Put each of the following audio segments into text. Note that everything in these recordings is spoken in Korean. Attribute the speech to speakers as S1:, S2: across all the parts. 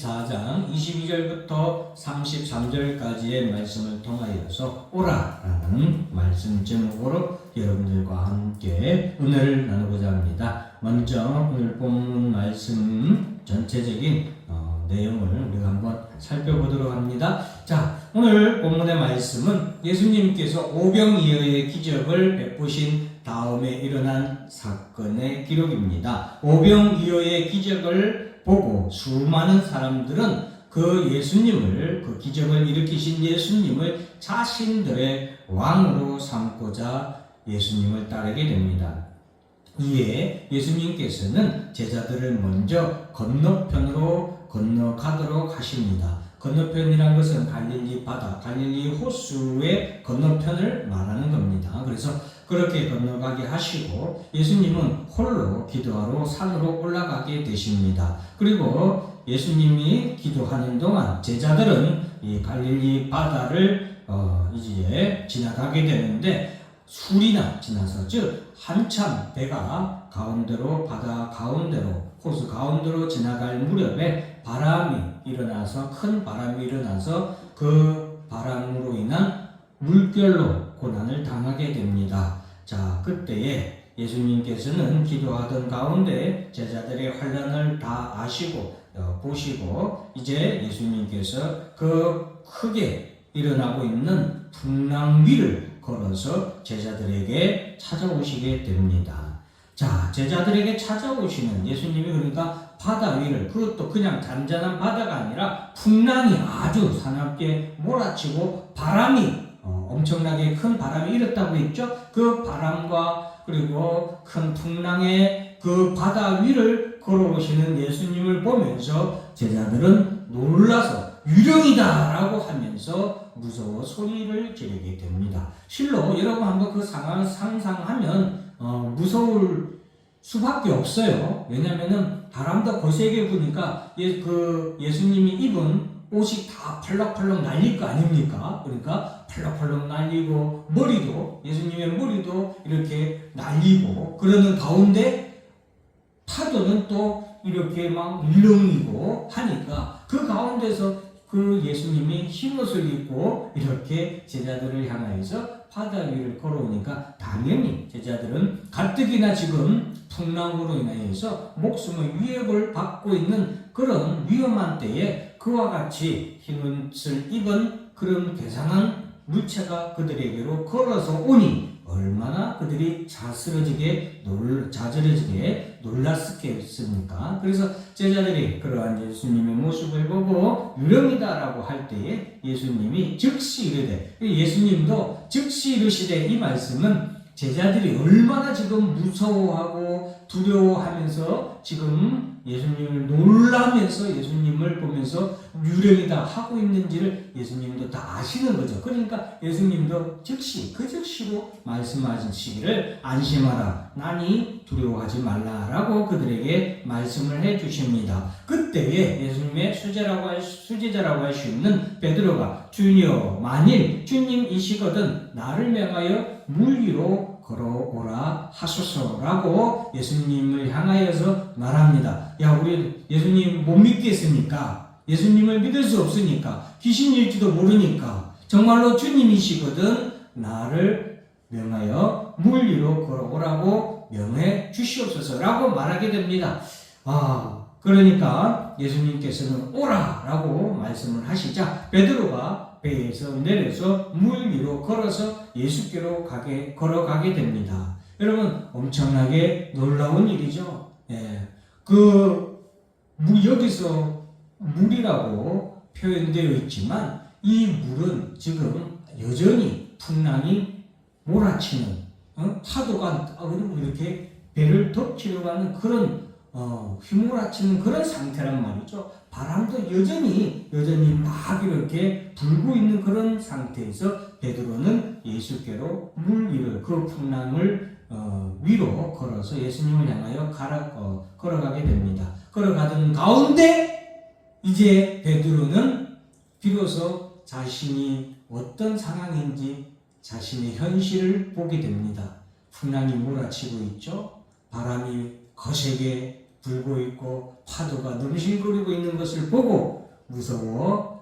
S1: 24장 22절부터 33절까지의 말씀을 통하여서 오라라는 말씀 제목으로 여러분들과 함께 은혜를 나누고자 합니다. 먼저 오늘 본문 말씀 전체적인 내용을 우리가 한번 살펴보도록 합니다. 자, 오늘 본문의 말씀은 예수님께서 오병이어의 기적을 베푸신 다음에 일어난 사건의 기록입니다. 오병이어의 기적을 보고 수많은 사람들은 그 예수님을, 그 기적을 일으키신 예수님을 자신들의 왕으로 삼고자 예수님을 따르게 됩니다. 이에 예수님께서는 제자들을 먼저 건너편으로 건너가도록 하십니다. 건너편이란 것은 갈릴리 바다, 갈릴리 호수의 건너편을 말하는 겁니다. 그래서 그렇게 건너가게 하시고 예수님은 홀로 기도하러 산으로 올라가게 되십니다. 그리고 예수님이 기도하는 동안 제자들은 이 갈릴리 바다를 이제 지나가게 되는데 술이나 지나서, 즉 한참 배가 가운데로, 바다 가운데로, 호수 가운데로 지나갈 무렵에 바람이 일어나서, 큰 바람이 일어나서 그 바람으로 인한 물결로 고난을 당하게 됩니다. 자, 그때에 예수님께서는 기도하던 가운데 제자들의 환난을 다 아시고 보시고 이제 예수님께서 그 크게 일어나고 있는 풍랑 위를 걸어서 제자들에게 찾아오시게 됩니다. 자, 제자들에게 찾아오시는 예수님이 그러니까 바다 위를, 그것도 그냥 잔잔한 바다가 아니라 풍랑이 아주 사납게 몰아치고 바람이 엄청나게 큰 바람이 일었다고 했죠. 그 바람과 그리고 큰 풍랑의 그 바다 위를 걸어오시는 예수님을 보면서 제자들은 놀라서 유령이다 라고 하면서 무서워 소리를 지르게 됩니다. 실로 여러분 한번 그 상황을 상상하면 무서울 수밖에 없어요. 왜냐면은 바람도 거세게 부니까 그 예수님이 입은 옷이 다 펄럭펄럭 날릴 거 아닙니까? 그러니까 펄럭펄럭 날리고 머리도, 예수님의 머리도 이렇게 날리고 그러는 가운데 파도는 또 이렇게 막 일렁이고 하니까 그 가운데서 그 예수님이 흰옷을 입고 이렇게 제자들을 향하여서 바다 위를 걸어오니까 당연히 제자들은 가뜩이나 지금 풍랑으로 인하여서 목숨의 위협을 받고 있는 그런 위험한 때에 그와 같이 흰옷을 입은 그런 괴상한 물체가 그들에게로 걸어서 오니 얼마나 그들이 자스러지게 놀랐겠습니까? 그래서 제자들이 그러한 예수님의 모습을 보고 유령이다라고 할 때에 예수님이 즉시 이르되, 예수님도 즉시 이르시되, 이 말씀은 제자들이 얼마나 지금 무서워하고 두려워하면서 지금 예수님을 놀라면서 예수님을 보면서 유령이다 하고 있는지를 예수님도 다 아시는 거죠. 그러니까 예수님도 즉시 그 즉시로 말씀하시기를 안심하라, 나니 두려워하지 말라라고 그들에게 말씀을 해 주십니다. 그때에 예수님의 수제자라고 할 수 있는 베드로가 주여, 만일 주님이시거든 나를 명하여 물 위로 걸어오라 하소서라고 예수님을 향하여서 말합니다. 야, 우리 예수님 못 믿겠습니까? 예수님을 믿을 수 없으니까, 귀신일지도 모르니까 정말로 주님이시거든 나를 명하여 물 위로 걸어오라고 명해 주시옵소서라고 말하게 됩니다. 그러니까 예수님께서는 오라라고 말씀을 하시자 베드로가 배에서 내려서 물 위로 걸어서 예수께로 걸어가게 됩니다. 여러분, 엄청나게 놀라운 일이죠. 여기서 물이라고 표현되어 있지만 이 물은 지금 여전히 풍랑이 몰아치는, 파도가 이렇게 배를 덮치려고 하는 그런 휘몰아치는 그런 상태란 말이죠. 바람도 여전히 막 이렇게 불고 있는 그런 상태에서 베드로는 예수께로 물 위를, 그 풍랑을 위로 걸어서 예수님을 향하여 걸어가게 됩니다. 걸어가던 가운데 이제 베드로는 비로소 자신이 어떤 상황인지 자신의 현실을 보게 됩니다. 풍랑이 몰아치고 있죠. 바람이 거세게 불고 있고 파도가 넘실거리고 있는 것을 보고 무서워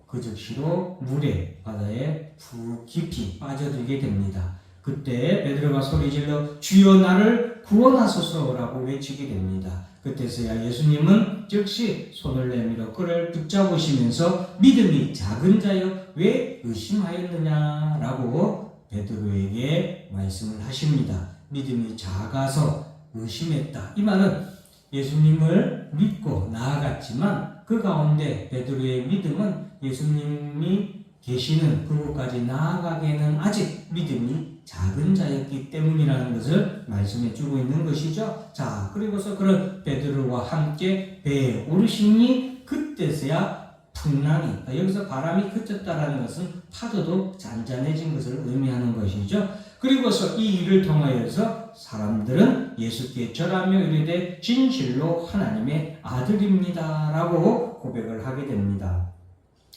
S1: 그 즉시로 물에 바다에 푹 깊이 빠져들게 됩니다. 그때 베드로가 소리질러 주여 나를 구원하소서라고 외치게 됩니다. 그때서야 예수님은 즉시 손을 내밀어 그를 붙잡으시면서 믿음이 작은 자여 왜 의심하였느냐라고 베드로에게 말씀을 하십니다. 믿음이 작아서 의심했다. 이 말은 예수님을 믿고 나아갔지만 그 가운데 베드로의 믿음은 예수님이 계시는 그곳까지 나아가기에는 아직 믿음이 작은 자였기 때문이라는 것을 말씀해 주고 있는 것이죠. 자, 그리고서 그런 베드로와 함께 배에 오르시니 그때서야 풍랑이, 여기서 바람이 그쳤다라는 것은 파도도 잔잔해진 것을 의미하는 것이죠. 그리고서 이 일을 통하여서 사람들은 예수께 절하며 이르되 진실로 하나님의 아들입니다 라고 고백을 하게 됩니다.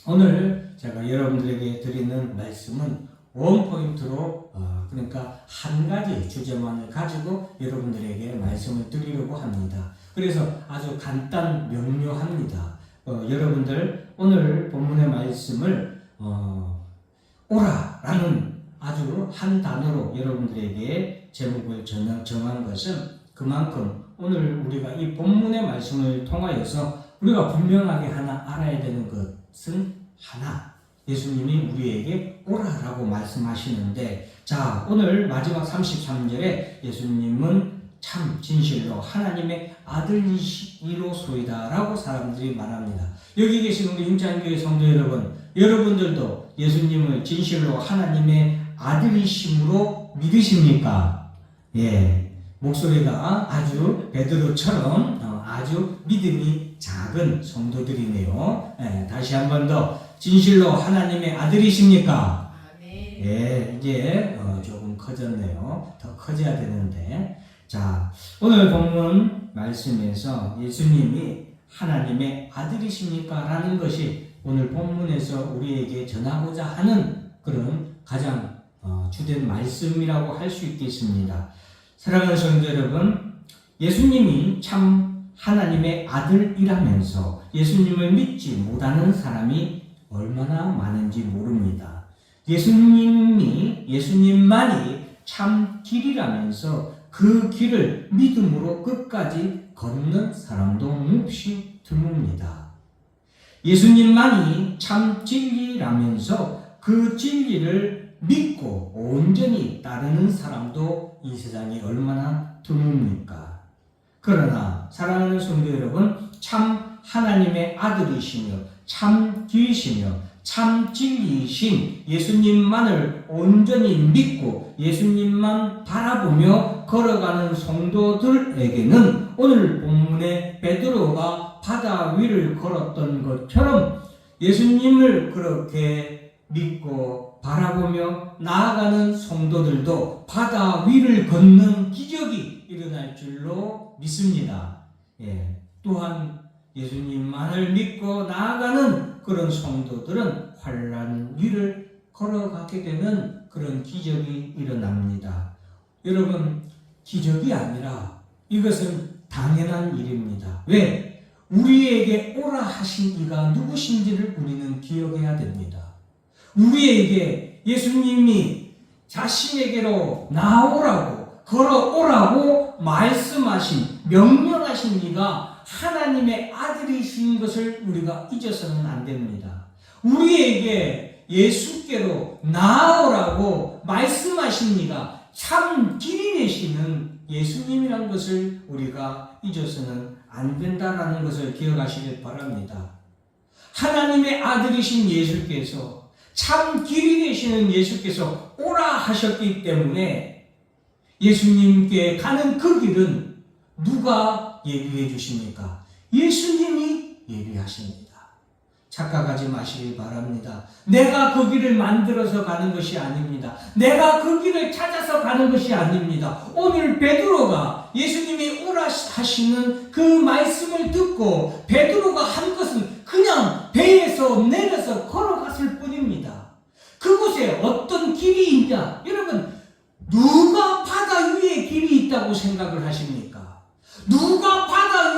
S1: 오늘 제가 여러분들에게 드리는 말씀은 원포인트로 그러니까 한 가지 주제만을 가지고 여러분들에게 말씀을 드리려고 합니다. 그래서 아주 간단 명료합니다. 여러분들 오늘 본문의 말씀을 오라라는 아주 한 단어로 여러분들에게 제목을 정한 것은 그만큼 오늘 우리가 이 본문의 말씀을 통하여서 우리가 분명하게 하나 알아야 되는 것은 하나, 예수님이 우리에게 오라라고 말씀하시는데, 자, 오늘 마지막 33절에 예수님은 참 진실로 하나님의 아들이시로소이다 라고 사람들이 말합니다. 여기 계신 우리 임찬교회 성도 여러분, 여러분들도 예수님을 진실로 하나님의 아들이심으로 믿으십니까? 예, 목소리가 아주 베드로처럼 아주 믿음이 작은 성도들이네요. 예, 다시 한 번 더 진실로 하나님의 아들이십니까?
S2: 네.
S1: 예, 이제 조금 커졌네요. 더 커져야 되는데. 자, 오늘 본문 말씀에서 예수님이 하나님의 아들이십니까? 라는 것이 오늘 본문에서 우리에게 전하고자 하는 그런 가장 주된 말씀이라고 할 수 있겠습니다. 사랑하는 성도 여러분, 예수님이 참 하나님의 아들이라면서 예수님을 믿지 못하는 사람이 얼마나 많은지 모릅니다. 예수님만이 참 길이라면서 그 길을 믿음으로 끝까지 걷는 사람도 몹시 드뭅니다. 예수님만이 참 진리라면서 그 진리를 믿고 온전히 따르는 사람도 이 세상에 얼마나 드뭅니까? 그러나 사랑하는 성도 여러분, 참 하나님의 아들이시며 참 길이시며 참 진리이신 예수님만을 온전히 믿고 예수님만 바라보며 걸어가는 성도들에게는 오늘 본문의 베드로가 바다 위를 걸었던 것처럼 예수님을 그렇게 믿고 바라보며 나아가는 성도들도 바다 위를 걷는 기적이 일어날 줄로 믿습니다. 예, 또한 예수님만을 믿고 나아가는 그런 성도들은 환난 위를 걸어가게 되는 그런 기적이 일어납니다. 여러분, 기적이 아니라 이것은 당연한 일입니다. 왜? 우리에게 오라 하신 이가 누구신지를 우리는 기억해야 됩니다. 우리에게 예수님이 자신에게로 나오라고 걸어오라고 말씀하신 명령하신 이가 하나님의 아들이신 것을 우리가 잊어서는 안 됩니다. 우리에게 예수께로 나오라고 말씀하신 이가 참 길이 되시는 예수님이란 것을 우리가 잊어서는 안 된다라는 것을 기억하시길 바랍니다. 하나님의 아들이신 예수께서 참 길이 되시는 예수께서 오라 하셨기 때문에 예수님께 가는 그 길은 누가 예비해 주십니까? 예수님이 예비하십니다. 착각하지 마시기 바랍니다. 내가 그 길을 만들어서 가는 것이 아닙니다. 내가 그 길을 찾아서 가는 것이 아닙니다. 오늘 베드로가 예수님이 오라 하시는 그 말씀을 듣고 베드로가 한 것은 그냥 배에서 내려서 걸어갔을 뿐입니다. 그곳에 어떤 길이 있냐? 여러분, 누가 바다 위에 길이 있다고 생각을 하십니까? 누가 바다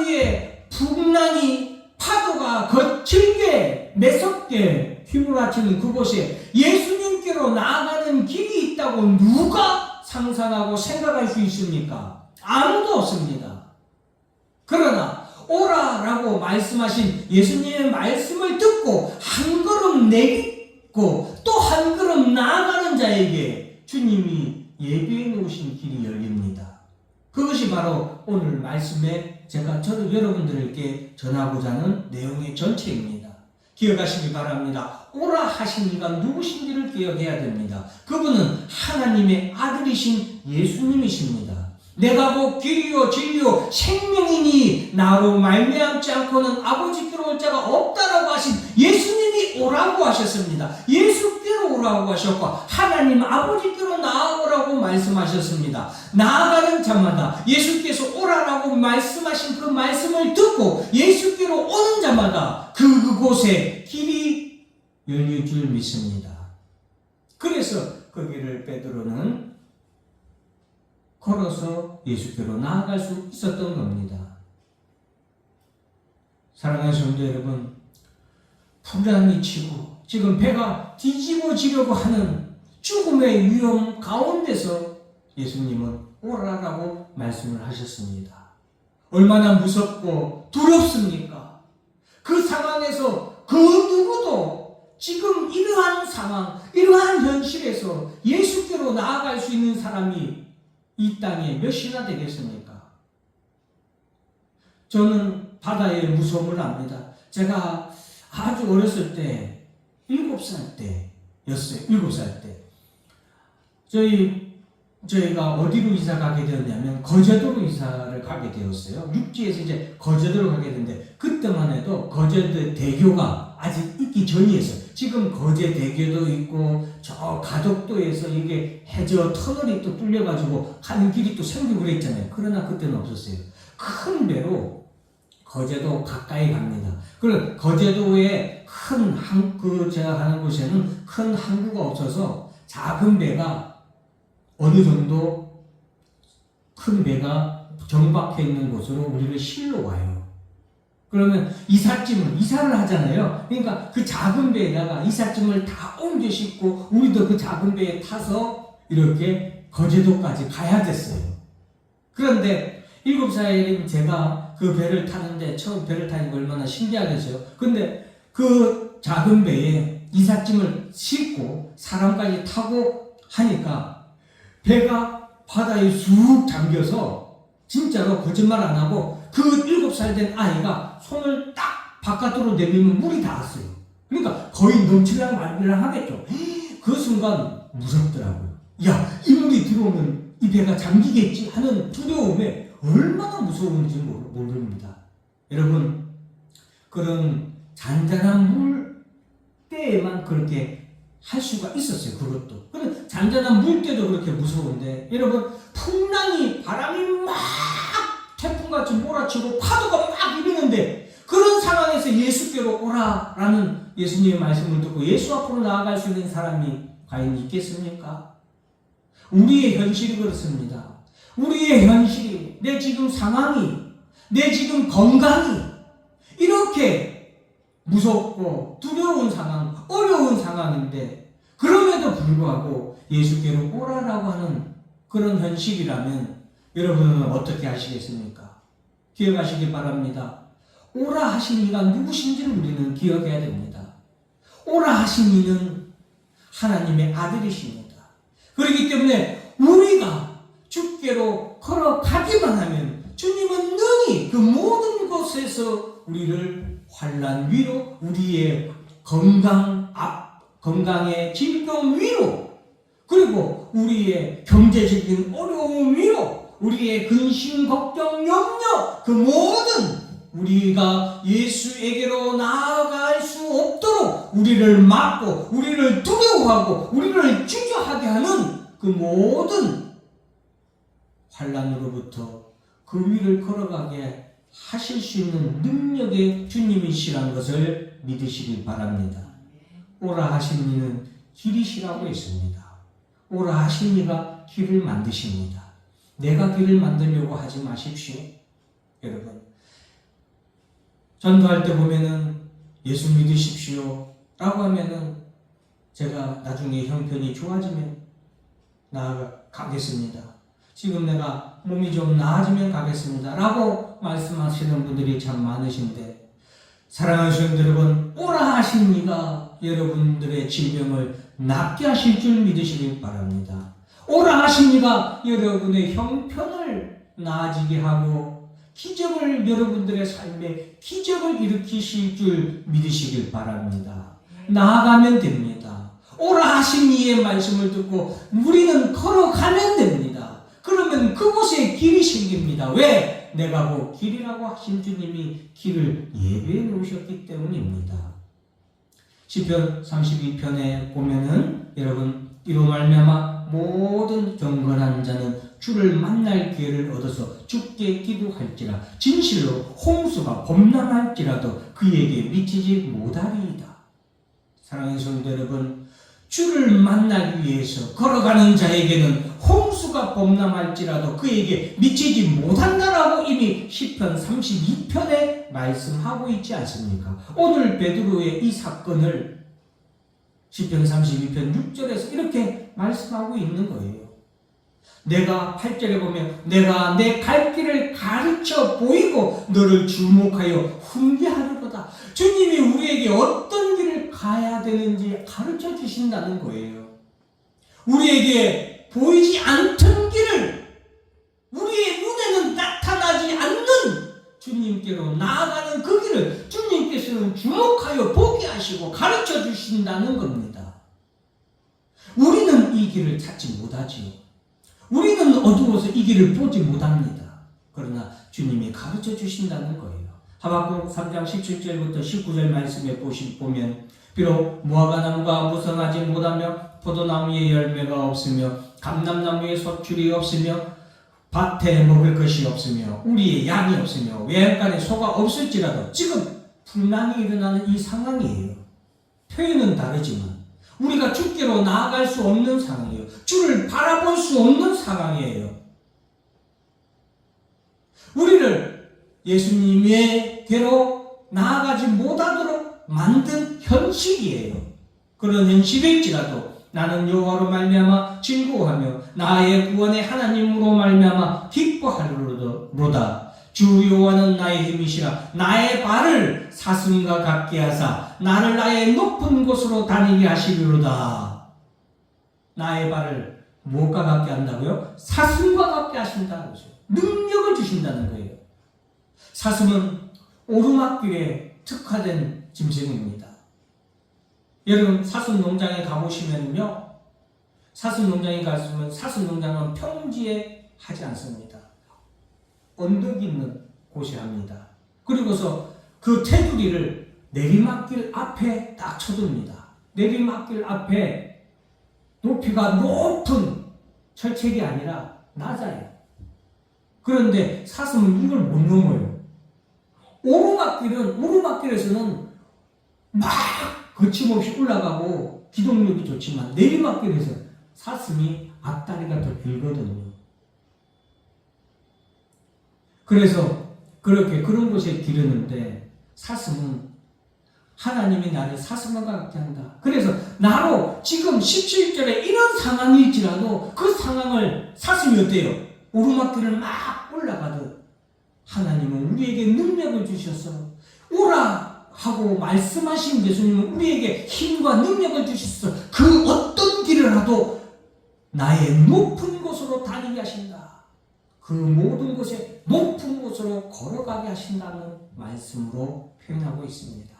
S1: 길게 매섭게 휘몰아치는 그곳에 예수님께로 나아가는 길이 있다고 누가 상상하고 생각할 수 있습니까? 아무도 없습니다. 그러나 오라라고 말씀하신 예수님의 말씀을 듣고 한 걸음 내딛고 또 한 걸음 나아가는 자에게 주님이 예비해 놓으신 길이 열립니다. 그것이 바로 오늘 말씀에 저도 여러분들에게 전하고자 하는 내용의 전체입니다. 기억하시기 바랍니다. 오라 하신 이가 누구신지를 기억해야 됩니다. 그분은 하나님의 아들이신 예수님이십니다. 내가 곧 길이요 진리요 생명이니 나로 말미암지 않고는 아버지께로 올 자가 없다라고 하신 예수님이 오라고 하셨습니다. 예수께로 오라고 하셨고 하나님 아버지께로 나아오라고 말씀하셨습니다. 나아가는 자마다 예수께서 오라라고 말씀하신 그 말씀을 듣고 예수께로 오는 자마다 그곳에 길이 열릴 줄 믿습니다. 그래서 거기를 베드로는 걸어서 예수께로 나아갈 수 있었던 겁니다. 사랑하는 성도 여러분, 불안이 치고 지금 배가 뒤집어지려고 하는 죽음의 위험 가운데서 예수님은 오라라고 말씀을 하셨습니다. 얼마나 무섭고 두렵습니까? 그 상황에서 그 누구도 지금 이러한 상황, 이러한 현실에서 예수께로 나아갈 수 있는 사람이 이 땅에 몇이나 되겠습니까? 저는 바다의 무서움을 압니다. 제가 아주 어렸을 때 7살 때였어요. 7살 때. 저희가 어디로 이사 가게 되었냐면 거제도로 이사를 가게 되었어요. 육지에서 이제 거제도로 가게 됐는데 그때만 해도 거제도 대교가 아직 있기 전이었어요. 지금 거제대교도 있고 저 가덕도에서 이게 해저 터널이 또 뚫려가지고 가는 길이 또 생기고 그랬잖아요. 그러나 그때는 없었어요. 큰 배로 거제도 가까이 갑니다. 그리고 거제도에 제가 가는 곳에는 큰 항구가 없어서 작은 배가 어느 정도 큰 배가 정박해 있는 곳으로 우리를 실로 와요. 그러면 이사를 하잖아요. 그러니까 그 작은 배에다가 이삿짐을 다 옮겨 싣고 우리도 그 작은 배에 타서 이렇게 거제도까지 가야 됐어요. 그런데 7살인 제가 그 배를 타는데 처음 배를 타니까 얼마나 신기하겠어요. 근데 그 작은 배에 이삿짐을 싣고 사람까지 타고 하니까 배가 바다에 쑥 잠겨서 진짜로 거짓말 안 하고 그 7살 된 아이가 손을 딱 바깥으로 내밀면 물이 닿았어요. 그러니까 거의 넘치려고 말이랑 하겠죠. 그 순간 무섭더라고요. 야, 이 물이 들어오면 이 배가 잠기겠지 하는 두려움에 얼마나 무서운지 모릅니다. 여러분, 그런 잔잔한 물때에만 그렇게 할 수가 있었어요. 그것도. 그런 잔잔한 물때도 그렇게 무서운데 여러분, 풍랑이 바람이 막 태풍같이 몰아치고 파도가 막 일어나는데 그런 상황에서 예수께로 오라라는 예수님의 말씀을 듣고 예수 앞으로 나아갈 수 있는 사람이 과연 있겠습니까? 우리의 현실이 그렇습니다. 우리의 현실이, 내 지금 상황이, 내 지금 건강이 이렇게 무섭고 두려운 상황, 어려운 상황인데 그럼에도 불구하고 예수께로 오라라고 하는 그런 현실이라면 여러분은 어떻게 하시겠습니까? 기억하시기 바랍니다. 오라 하신 이가 누구신지를 우리는 기억해야 됩니다. 오라 하신 이는 하나님의 아들이십니다. 그렇기 때문에 우리가 주께로 걸어가기만 하면 주님은 능히 그 모든 곳에서 우리를 환난 위로, 우리의 건강의 질병 위로, 그리고 우리의 경제적인 어려움 위로, 우리의 근심, 걱정, 염려, 그 모든 우리가 예수에게로 나아갈 수 없도록 우리를 막고 우리를 두려워하고 우리를 주저하게 하는 그 모든 환난으로부터 그 위를 걸어가게 하실 수 있는 능력의 주님이시라는 것을 믿으시기 바랍니다. 오라 하신 이는 길이시라고 했습니다. 오라 하신 이가 길을 만드십니다. 내가 길을 만들려고 하지 마십시오. 여러분, 전도할 때 보면은 예수 믿으십시오 라고 하면은 제가 나중에 형편이 좋아지면 나아가겠습니다. 지금 내가 몸이 좀 나아지면 가겠습니다 라고 말씀하시는 분들이 참 많으신데, 사랑하시는 여러분, 오라 하신 이가 여러분들의 질병을 낫게 하실 줄 믿으시길 바랍니다. 오라 하신 이가 여러분의 형편을 나아지게 하고 기적을, 여러분들의 삶에 기적을 일으키실 줄 믿으시길 바랍니다. 나아가면 됩니다. 오라 하신 이의 말씀을 듣고 우리는 걸어가면 됩니다. 그러면 그곳에 길이 생깁니다. 왜? 내가 그 길이라고 하신 주님이 길을 예비해 놓으셨기 때문입니다. 시편 32편에 보면은 여러분, 이로 말미암아 모든 경건한 자는 주를 만날 기회를 얻어서 주께 기도할지라 진실로 홍수가 범람할지라도 그에게 미치지 못하리이다. 사랑하는 성도 여러분, 주를 만나기 위해서 걸어가는 자에게는 홍수가 범람할지라도 그에게 미치지 못한다라고 이미 시편 32편에 말씀하고 있지 않습니까? 오늘 베드로의 이 사건을 시편 32편 6절에서 이렇게 말씀하고 있는 거예요. 내가 8절에 보면 내가 내 갈 길을 가르쳐 보이고 너를 주목하여 훈계하리로다. 주님이 우리에게 어떤 길을 가야 되는지 가르쳐 주신다는 거예요. 우리에게 보이지 않던 길을, 우리의 눈에는 나타나지 않는 주님께로 나아가는 그 길을 주님께서는 주목하여 보게 하시고 가르쳐 주신다는 겁니다. 우리는 이 길을 찾지 못하지요. 우리는 어두워서 이 길을 보지 못합니다. 그러나 주님이 가르쳐 주신다는 거예요. 하박국 3장 17절부터 19절 말씀에 보면 비록 무화과나무가 무성하지 못하며 포도나무에 열매가 없으며 감람나무에 소출이 없으며 밭에 먹을 것이 없으며 우리의 양이 없으며 외양간에 소가 없을지라도 지금 풍랑이 일어나는 이 상황이에요. 표현은 다르지만 우리가 주께로 나아갈 수 없는 상황이에요. 주를 바라볼 수 없는 상황이에요. 우리를 예수님에게로 나아가지 못하도록 만든 현실이에요. 그런 현실일지라도 나는 여호와로 말미암아 즐거워하며 나의 구원의 하나님으로 말미암아 기뻐하리로다. 주 여호와는 나의 힘이시라. 나의 발을 사슴과 같게 하사 나를 나의 높은 곳으로 다니게 하시리로다. 나의 발을 무엇과 같게 한다고요? 사슴과 같게 하신다는 거죠. 능력을 주신다는 거예요. 사슴은 오르막길에 특화된 짐승입니다. 여러분, 사슴 농장에 가보시면요, 사슴 농장에 갔으면 사슴 농장은 평지에 하지 않습니다. 언덕이 있는 곳에 합니다. 그리고서 그 테두리를 내리막길 앞에 딱 쳐둡니다. 내리막길 앞에 높이가 높은 철책이 아니라 낮아요. 그런데 사슴은 이걸 못 넘어요. 오르막길에서는 막 거침없이 올라가고 기동력이 좋지만 내리막길에서 사슴이 앞다리가 더 길거든요. 그래서 그런 곳에 기르는데 사슴은 하나님이 나를 사슴과 같게 한다. 그래서 나로 지금 17절에 이런 상황일지라도 그 상황을 사슴이 어때요? 오르막길을 막 올라가듯 하나님은 우리에게 능력을 주셔서 오라 하고 말씀하신 예수님은 우리에게 힘과 능력을 주셔서 그 어떤 길을 하도 나의 높은 곳으로 다니게 하신다. 그 모든 곳에 높은 곳으로 걸어가게 하신다는 말씀으로 표현하고 있습니다.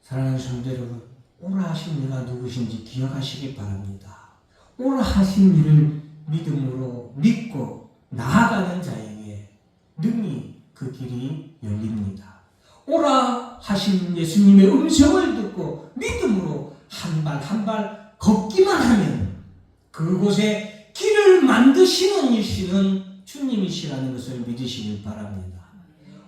S1: 사랑하는 성도 여러분, 오라 하신 이가 누구신지 기억하시기 바랍니다. 오라 하신 이를 믿음으로 믿고 나아가는 자에게 능히 그 길이 열립니다. 오라 하신 예수님의 음성을 듣고 믿음으로 한 발 한 발 걷기만 하면 그곳에 길을 만드시는 이시는 주님이시라는 것을 믿으시길 바랍니다.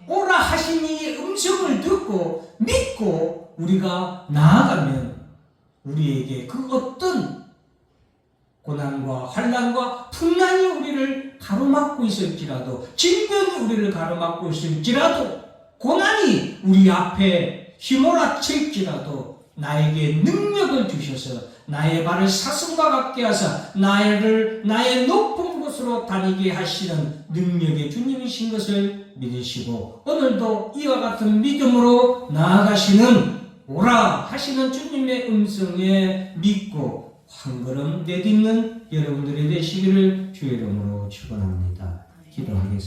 S1: 오라 하신 이의 음성을 듣고 믿고 우리가 나아가면 우리에게 그 어떤 고난과 환난과 풍랑이 우리를 가로막고 있을지라도, 질병이 우리를 가로막고 있을지라도, 고난이 우리 앞에 휘몰아칠지라도 나에게 능력을 주셔서 나의 발을 사슴과 같게 하사 나의 높은 곳으로 다니게 하시는 능력의 주님이신 것을 믿으시고 오늘도 이와 같은 믿음으로 나아가시는 오라 하시는 주님의 음성에 믿고 한 걸음 내딛는 여러분들이 되시기를 주의 이름으로 축원합니다. 기도하겠습니다.